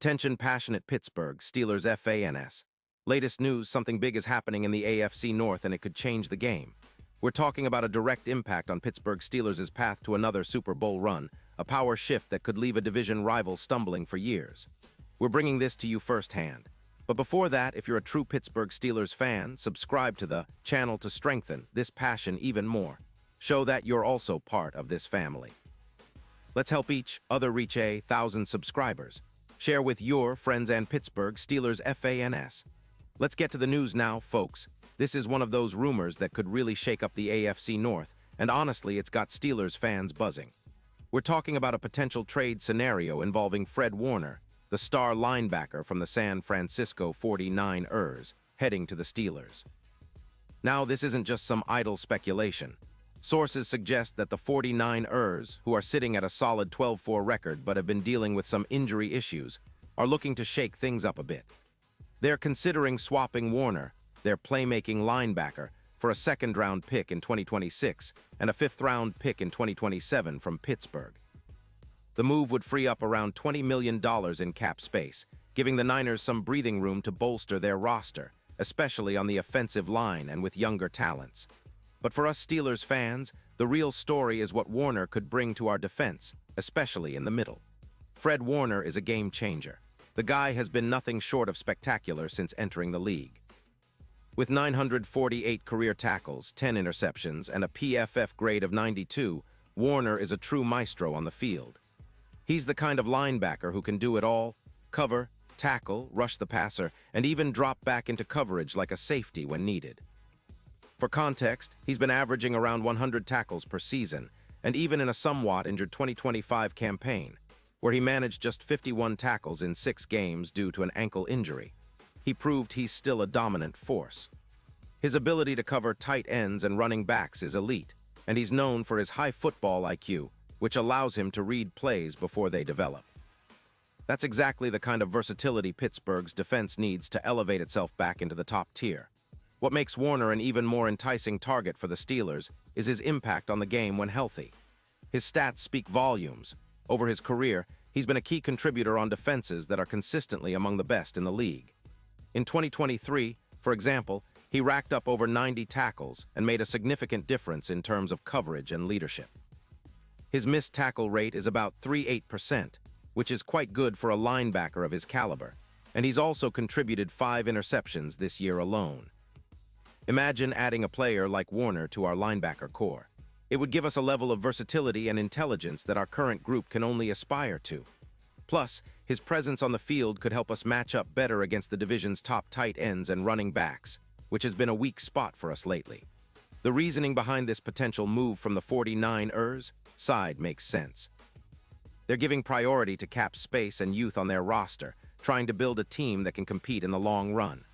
Attention passionate Pittsburgh Steelers fans. Latest news, something big is happening in the AFC North and it could change the game. We're talking about a direct impact on Pittsburgh Steelers' path to another Super Bowl run, a power shift that could leave a division rival stumbling for years. We're bringing this to you firsthand. But before that, if you're a true Pittsburgh Steelers fan, subscribe to the channel to strengthen this passion even more. Show that you're also part of this family. Let's help each other reach 1,000 subscribers. Share with your friends and Pittsburgh Steelers fans. Let's get to the news now, folks. This is one of those rumors that could really shake up the AFC North, and honestly, it's got Steelers fans buzzing. We're talking about a potential trade scenario involving Fred Warner, the star linebacker from the San Francisco 49ers, heading to the Steelers. Now, this isn't just some idle speculation. Sources suggest that the 49ers, who are sitting at a solid 12-4 record but have been dealing with some injury issues, are looking to shake things up a bit. They're considering swapping Warner, their playmaking linebacker, for a second-round pick in 2026 and a fifth-round pick in 2027 from Pittsburgh. The move would free up around $20 million in cap space, giving the Niners some breathing room to bolster their roster, especially on the offensive line and with younger talents. But for us Steelers fans, the real story is what Warner could bring to our defense, especially in the middle. Fred Warner is a game changer. The guy has been nothing short of spectacular since entering the league. With 948 career tackles, 10 interceptions, and a PFF grade of 92, Warner is a true maestro on the field. He's the kind of linebacker who can do it all: cover, tackle, rush the passer, and even drop back into coverage like a safety when needed. For context, he's been averaging around 100 tackles per season, and even in a somewhat injured 2025 campaign, where he managed just 51 tackles in 6 games due to an ankle injury, he proved he's still a dominant force. His ability to cover tight ends and running backs is elite, and he's known for his high football IQ, which allows him to read plays before they develop. That's exactly the kind of versatility Pittsburgh's defense needs to elevate itself back into the top tier. What makes Warner an even more enticing target for the Steelers is his impact on the game when healthy. His stats speak volumes. Over his career, he's been a key contributor on defenses that are consistently among the best in the league. In 2023, for example, he racked up over 90 tackles and made a significant difference in terms of coverage and leadership. His missed tackle rate is about 38%, which is quite good for a linebacker of his caliber, and he's also contributed 5 interceptions this year alone. Imagine adding a player like Warner to our linebacker core. It would give us a level of versatility and intelligence that our current group can only aspire to. Plus, his presence on the field could help us match up better against the division's top tight ends and running backs, which has been a weak spot for us lately. The reasoning behind this potential move from the 49ers side makes sense. They're giving priority to cap space and youth on their roster, trying to build a team that can compete in the long run.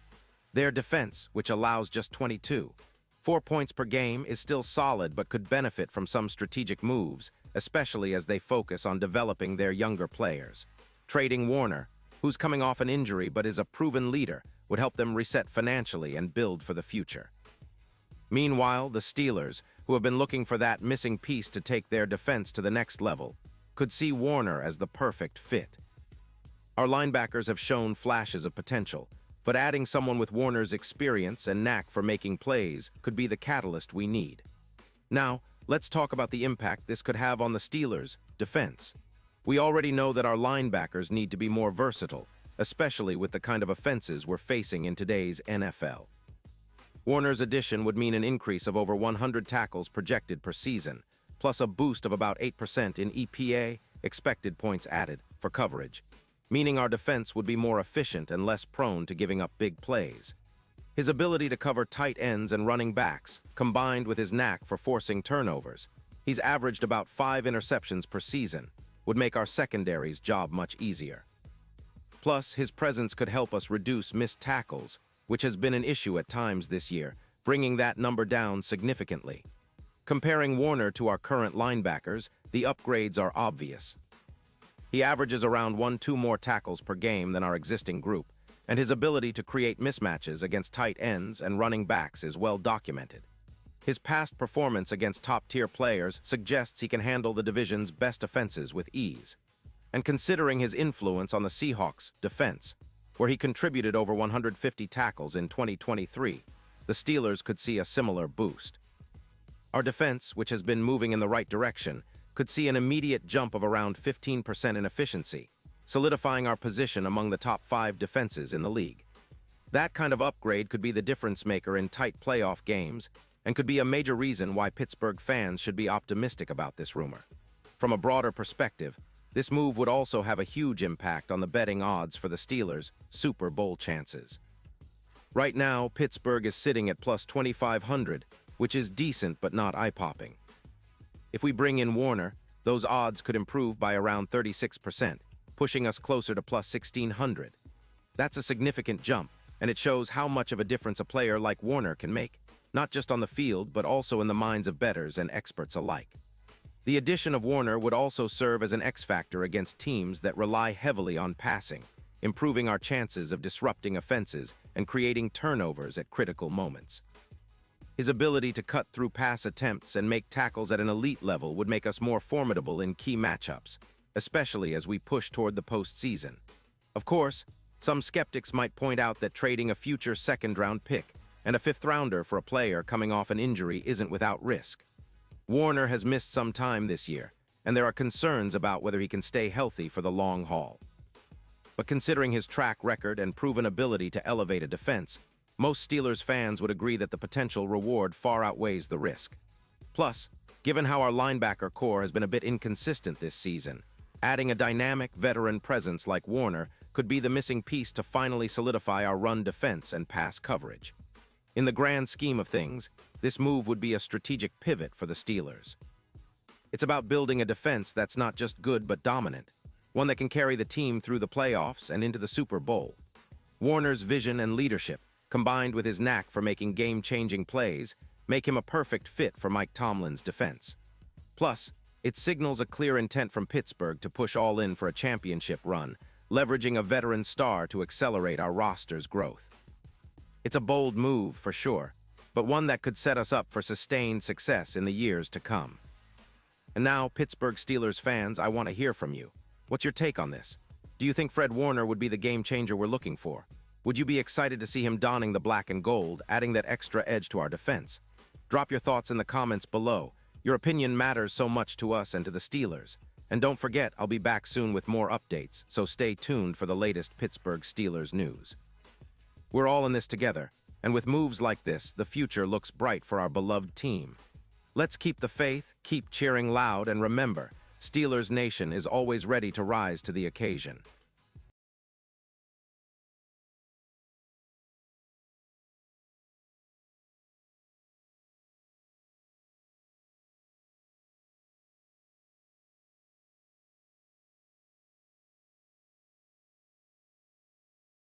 Their defense, which allows just 4 points per game, is still solid but could benefit from some strategic moves, especially as they focus on developing their younger players. Trading Warner, who's coming off an injury but is a proven leader, would help them reset financially and build for the future. Meanwhile, the Steelers, who have been looking for that missing piece to take their defense to the next level, could see Warner as the perfect fit. Our linebackers have shown flashes of potential, but adding someone with Warner's experience and knack for making plays could be the catalyst we need. Now, let's talk about the impact this could have on the Steelers' defense. We already know that our linebackers need to be more versatile, especially with the kind of offenses we're facing in today's NFL. Warner's addition would mean an increase of over 100 tackles projected per season, plus a boost of about 8% in EPA, expected points added, for coverage, meaning our defense would be more efficient and less prone to giving up big plays. His ability to cover tight ends and running backs, combined with his knack for forcing turnovers, he's averaged about 5 interceptions per season, would make our secondary's job much easier. Plus, his presence could help us reduce missed tackles, which has been an issue at times this year, bringing that number down significantly. Comparing Warner to our current linebackers, the upgrades are obvious. He averages around 1-2 more tackles per game than our existing group, and his ability to create mismatches against tight ends and running backs is well documented. His past performance against top-tier players suggests he can handle the division's best offenses with ease. And considering his influence on the Seahawks' defense, where he contributed over 150 tackles in 2023, the Steelers could see a similar boost. Our defense, which has been moving in the right direction, could see an immediate jump of around 15% in efficiency, solidifying our position among the top 5 defenses in the league. That kind of upgrade could be the difference maker in tight playoff games and could be a major reason why Pittsburgh fans should be optimistic about this rumor. From a broader perspective, this move would also have a huge impact on the betting odds for the Steelers' Super Bowl chances. Right now, Pittsburgh is sitting at plus 2,500, which is decent but not eye-popping. If we bring in Warner, those odds could improve by around 36%, pushing us closer to plus 1,600. That's a significant jump, and it shows how much of a difference a player like Warner can make, not just on the field but also in the minds of bettors and experts alike. The addition of Warner would also serve as an X-factor against teams that rely heavily on passing, improving our chances of disrupting offenses and creating turnovers at critical moments. His ability to cut through pass attempts and make tackles at an elite level would make us more formidable in key matchups, especially as we push toward the postseason. Of course, some skeptics might point out that trading a future second-round pick and a fifth-rounder for a player coming off an injury isn't without risk. Warner has missed some time this year, and there are concerns about whether he can stay healthy for the long haul. But considering his track record and proven ability to elevate a defense, most Steelers fans would agree that the potential reward far outweighs the risk. Plus, given how our linebacker core has been a bit inconsistent this season, adding a dynamic veteran presence like Warner could be the missing piece to finally solidify our run defense and pass coverage. In the grand scheme of things, this move would be a strategic pivot for the Steelers. It's about building a defense that's not just good but dominant, one that can carry the team through the playoffs and into the Super Bowl. Warner's vision and leadership, combined with his knack for making game-changing plays, make him a perfect fit for Mike Tomlin's defense. Plus, it signals a clear intent from Pittsburgh to push all in for a championship run, leveraging a veteran star to accelerate our roster's growth. It's a bold move, for sure, but one that could set us up for sustained success in the years to come. And now, Pittsburgh Steelers fans, I want to hear from you. What's your take on this? Do you think Fred Warner would be the game changer we're looking for? Would you be excited to see him donning the black and gold, adding that extra edge to our defense? Drop your thoughts in the comments below. Your opinion matters so much to us and to the Steelers. And don't forget, I'll be back soon with more updates, so stay tuned for the latest Pittsburgh Steelers news. We're all in this together, and with moves like this, the future looks bright for our beloved team. Let's keep the faith, keep cheering loud, and remember, Steelers Nation is always ready to rise to the occasion.